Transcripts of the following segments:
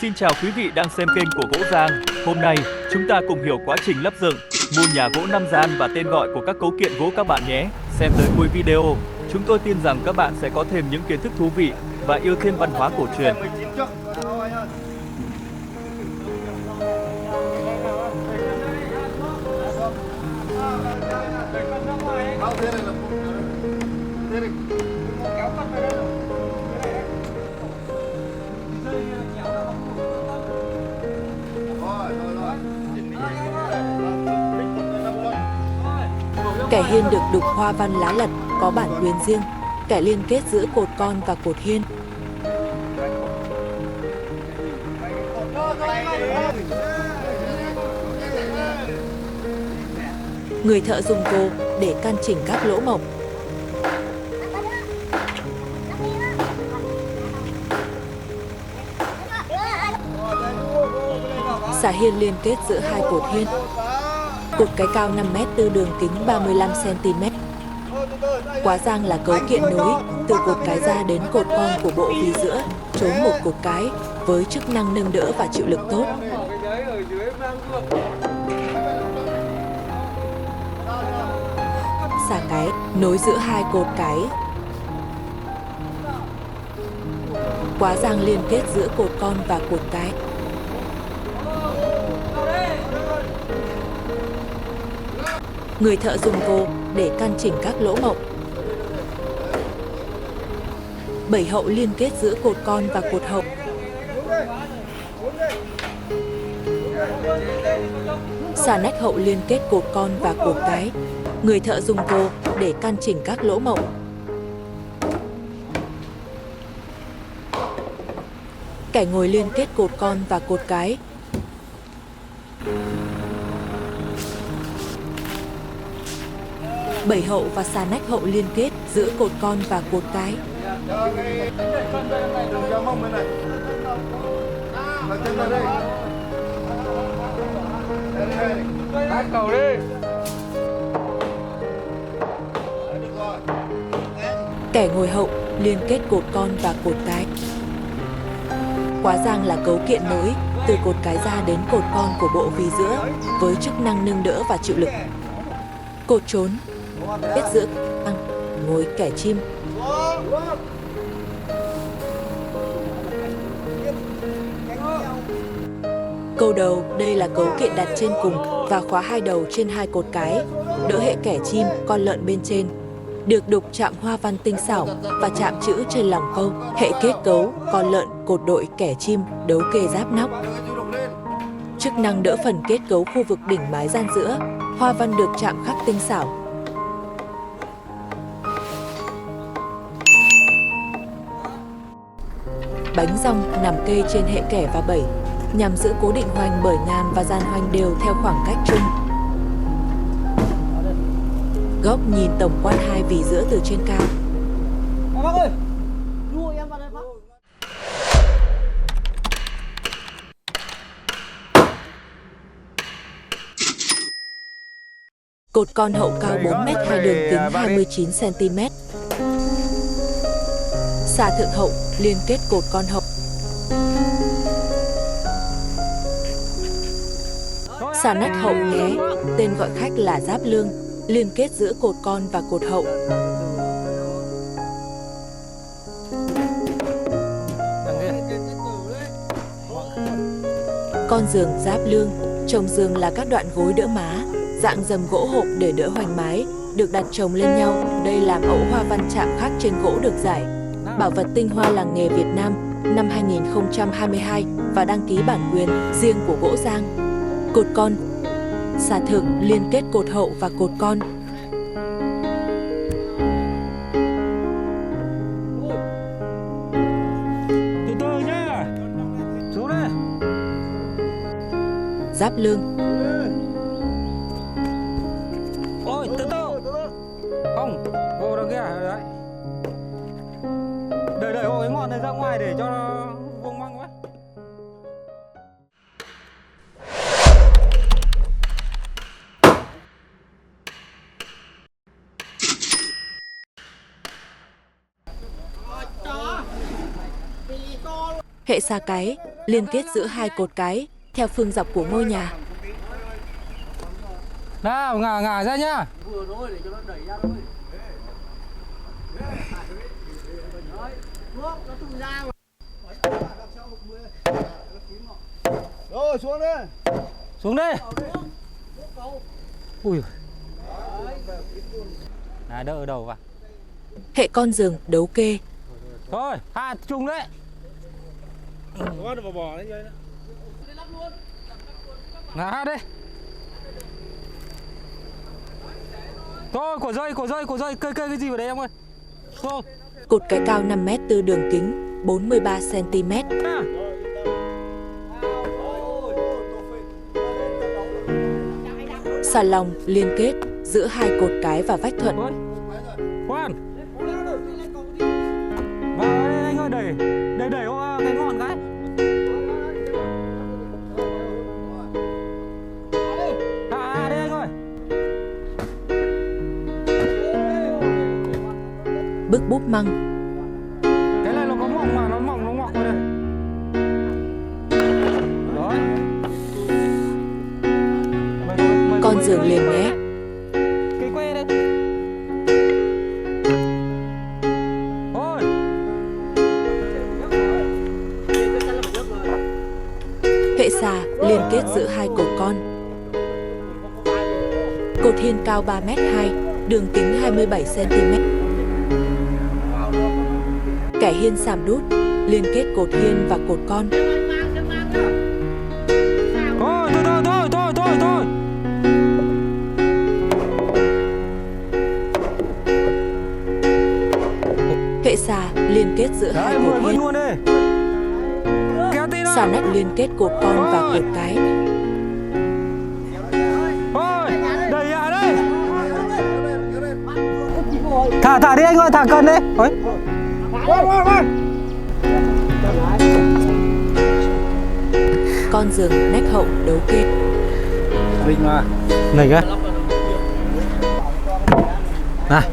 Xin chào quý vị đang xem kênh của Gỗ Giang. Hôm nay, chúng ta cùng hiểu quá trình lắp dựng, mua nhà gỗ 5 gian và tên gọi của các cấu kiện gỗ các bạn nhé. Xem tới cuối video, chúng tôi tin rằng các bạn sẽ có thêm những kiến thức thú vị và yêu thêm văn hóa cổ truyền. Kẻ hiên được đục hoa văn lá lật, có bản quyền riêng. Kẻ liên kết giữa cột con và cột hiên. Người thợ dùng cô để căn chỉnh các lỗ mộc. Xà hiên liên kết giữa hai cột hiên. Cột cái cao 5 m từ đường kính 35 cm. Quá giang là cấu kiện nối từ cột cái ra đến cột con của bộ vì giữa, trốn một cột cái với chức năng nâng đỡ và chịu lực tốt. Xà cái nối giữa hai cột cái. Quá giang liên kết giữa cột con và cột cái. Người thợ dùng cô để căn chỉnh các lỗ mộc. Bảy hậu liên kết giữa cột con và cột hậu. Xà nách hậu liên kết cột con và cột cái. Người thợ dùng cô để căn chỉnh các lỗ mộc. Kẻ ngồi liên kết cột con và cột cái. Bảy hậu và xà nách hậu liên kết giữa cột con và cột cái. Kẻ ngồi hậu liên kết cột con và cột cái. Quá giang là cấu kiện nối từ cột cái ra đến cột con của bộ vì giữa với chức năng nâng đỡ và chịu lực. Cột trốn kết giữa ngồi kẻ chim. Câu đầu, đây là cấu kiện đặt trên cùng và khóa hai đầu trên hai cột cái, đỡ hệ kẻ chim, con lợn bên trên. Được đục chạm hoa văn tinh xảo và chạm chữ trên lòng câu, hệ kết cấu, con lợn, cột đội, kẻ chim, đấu kê giáp nóc. Chức năng đỡ phần kết cấu khu vực đỉnh mái gian giữa, hoa văn được chạm khắc tinh xảo. Bánh rong nằm kê trên hệ kẻ và bẩy, nhằm giữ cố định hoành bởi ngàm và gian hoành đều theo khoảng cách chung. Góc nhìn tổng quan hai vì giữa từ trên cao. Cột con hậu cao 4 m, hai đường kính 29 cm. Xà thượng hậu liên kết cột con hậu. Xà nách hậu nhé, tên gọi khách là giáp lương, liên kết giữa cột con và cột hậu. Con giường giáp lương, chồng giường là các đoạn gối đỡ má, dạng dầm gỗ hộp để đỡ hoành mái, được đặt chồng lên nhau. Đây làm ẩu hoa văn chạm khắc trên gỗ được giải. Bảo vật tinh hoa làng nghề Việt Nam năm 2022 và đăng ký bản quyền riêng của Gỗ Giang. Cột con, xà thượng liên kết cột hậu và cột con. Từ từ nhá. Xuống đây. Giáp lương. Ôi, từ từ. Không, vô đằng kia đấy. Đợi hộ cái ngọn này ra ngoài để cho nó vuông văng quá. Hệ xà cái liên kết giữa hai cột cái theo phương dọc của ngôi nhà. Nào, ngả ngả ra nhá. Rồi xuống đây. Xuống đây. Ui. À, đỡ ở đầu vào. Hệ con giường đấu kê. Thôi, hạ trùng đấy. Ngả đây. Thôi, cổ rơi, cây cái gì vào đấy em ơi. Thôi. Cột cái cao 5 mét từ đường kính 43 cm. À. Xà lòng liên kết giữa hai cột cái và vách thuận. Ôi. Khoan. Vào đây anh ơi, đẩy cái ngọn cái. À đây anh ơi. Bức búp măng. Cái này nó có mỏng mà, nó mỏng rồi đây. Đó. Con giường liền nhé. Cái que đây. Thôi. Hệ xà liên kết giữa hai cột con. Cột hiên cao 3m2, đường kính 27 cm. Kẻ hiên sàm đút liên kết cột hiên và cột con. Thôi. Hệ xà liên kết giữa hai Đấy, cột vứt hiên. luôn đi. Kéo tí nữa. Xà nách liên kết cột con và cột cái. Thôi, đẩy à đây. Thả đi anh ơi, thả cần đi. Thôi. Con giường nách hậu đấu kê. Vinh mà. Này kìa. Này.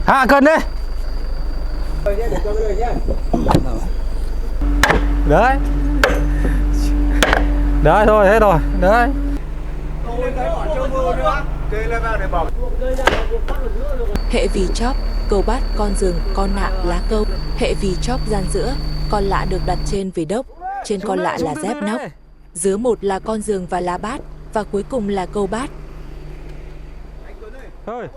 Hạ cần đi. Đấy. Đấy thôi, hết rồi. Đấy. Hệ vì chóp, câu bát con giường, con nạ, lá câu. Hệ vì chóp gian giữa, con lạ được đặt trên vì đốc, trên con lạ là dép nóc. Giữa một là con giường và lá bát, và cuối cùng là câu bát. Thôi.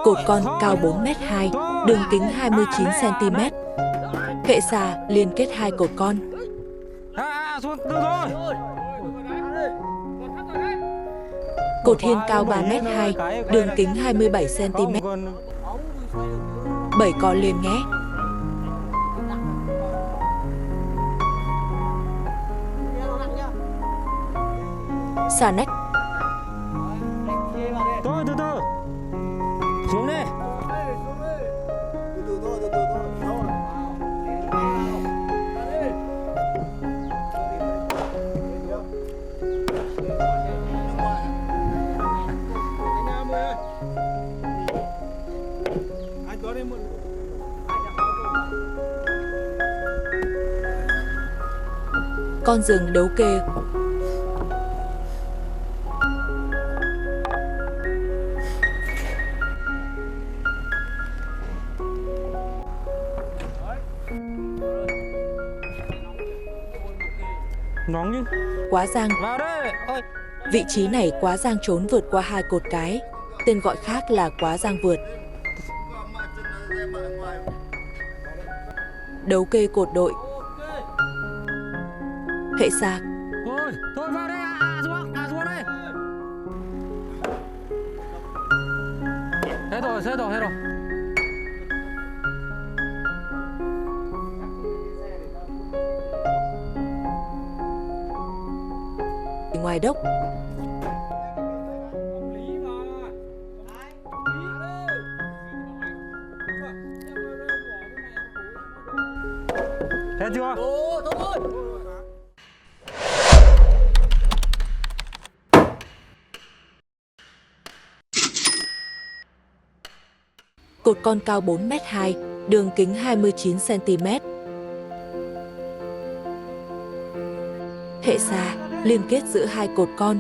Cột con cao 4m2, đường kính 29 cm. Hệ xà liên kết hai cột con. Xuống, được rồi. Cột hiên cao 3m2, đường kính 27 cm. 7 con liền nhé. Xà nách. Thôi, từ từ. Xuống đi. Con giường đấu kê. Nóng chứ. Quá giang. Vào đây. Ôi. Vị trí này quá giang trốn vượt qua hai cột cái. Tên gọi khác là quá giang vượt. Đấu kê cột đội. Hệ xà. Thôi vào đây. Xuống đây. Hết rồi. Ngoài đốc. Hết chưa? Cột con cao 4,2 m, đường kính 29 cm. Hệ xà liên kết giữa hai cột con.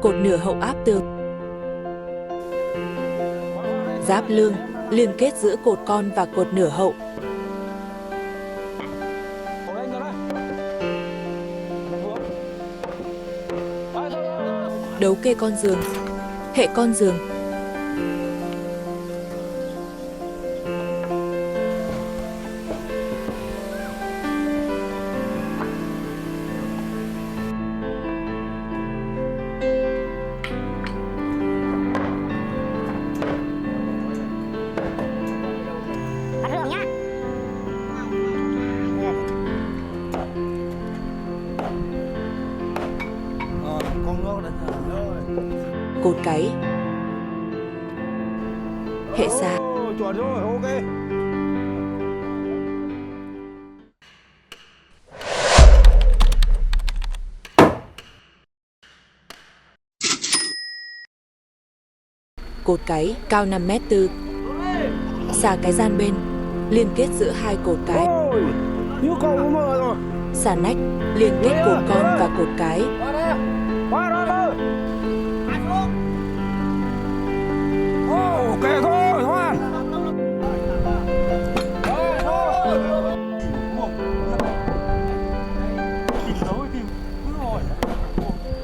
Cột nửa hậu áp tường. Giáp lương liên kết giữa cột con và cột nửa hậu. Đấu kê con giường. Hệ con giường. Bắt đường nhá. Con nước đấy. Cột cái. Hệ xà. Chuẩn rồi, ok. Cột cái cao 5,4 m. Xà cái gian bên liên kết giữa hai cột cái. Ôi, như cậu cũng mơ rồi. Xà nách liên kết cột con và cột cái. Qua rồi thôi. Ok thôi, Hoan.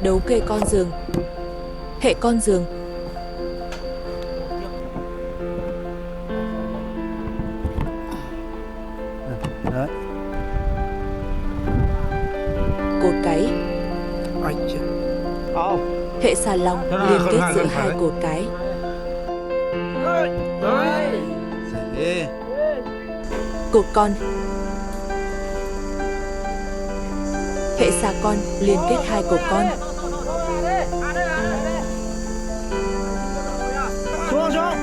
Đấu kê con giường. Hệ con giường. Đấy. Cột cái. Anh chết. Hệ xà lòng liên kết giữa hai cột cái. Đấy. Đấy. Cột con. Hệ xà con liên kết hai cột con. Xuống xuống.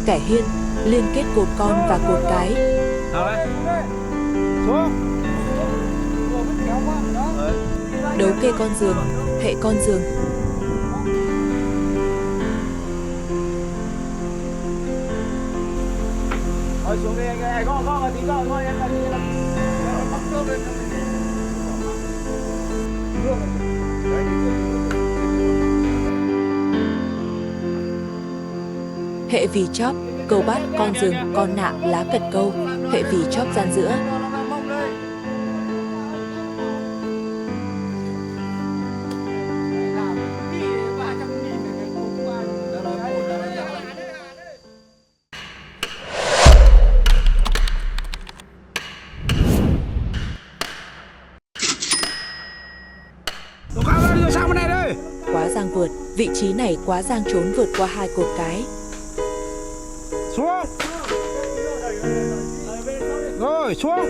Kẻ hiên liên kết cột con và cột cái. Xuống. Đấu kê con giường. Hệ con giường. Thôi xuống đi anh ơi, con tí rồi thôi em đi làm bắt cơm lên. Hệ vì chóp câu bát con giường con nạm lá cật câu. Hệ vì chóp gian giữa. Cao lên rồi sang bên này đây. Quá giang vượt. Vị trí này quá giang trốn vượt qua hai cột cái. Xuống. Rồi xuống.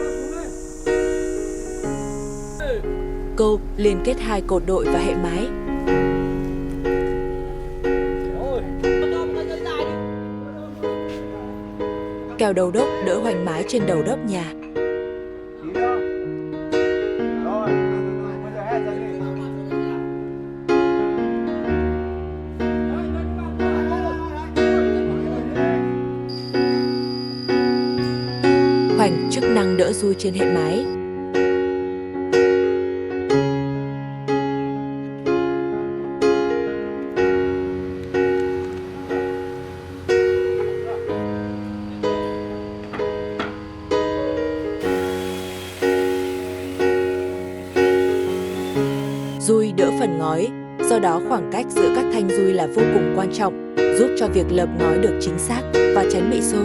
Câu liên kết hai cột đội và hệ mái. Kèo đầu đốc đỡ hoành mái trên đầu đốc nhà. Rồi, bây giờ hết rồi đi. Hoành chức năng đỡ dui trên hệ mái. Dui đỡ phần ngói, do đó khoảng cách giữa các thanh dui là vô cùng quan trọng, giúp cho việc lợp ngói được chính xác và tránh bị xô.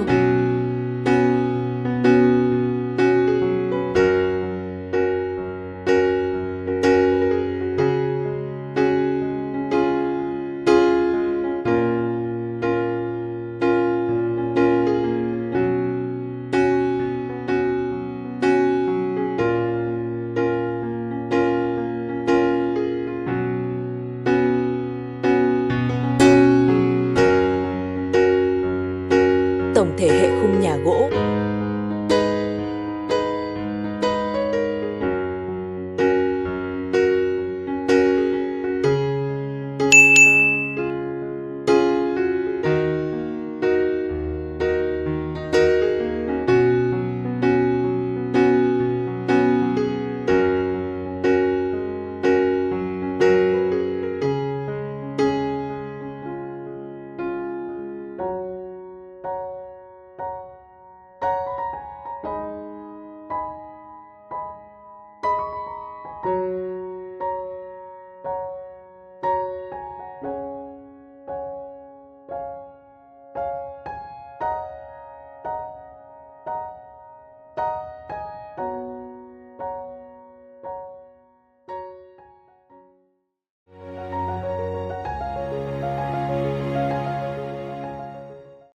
nhá.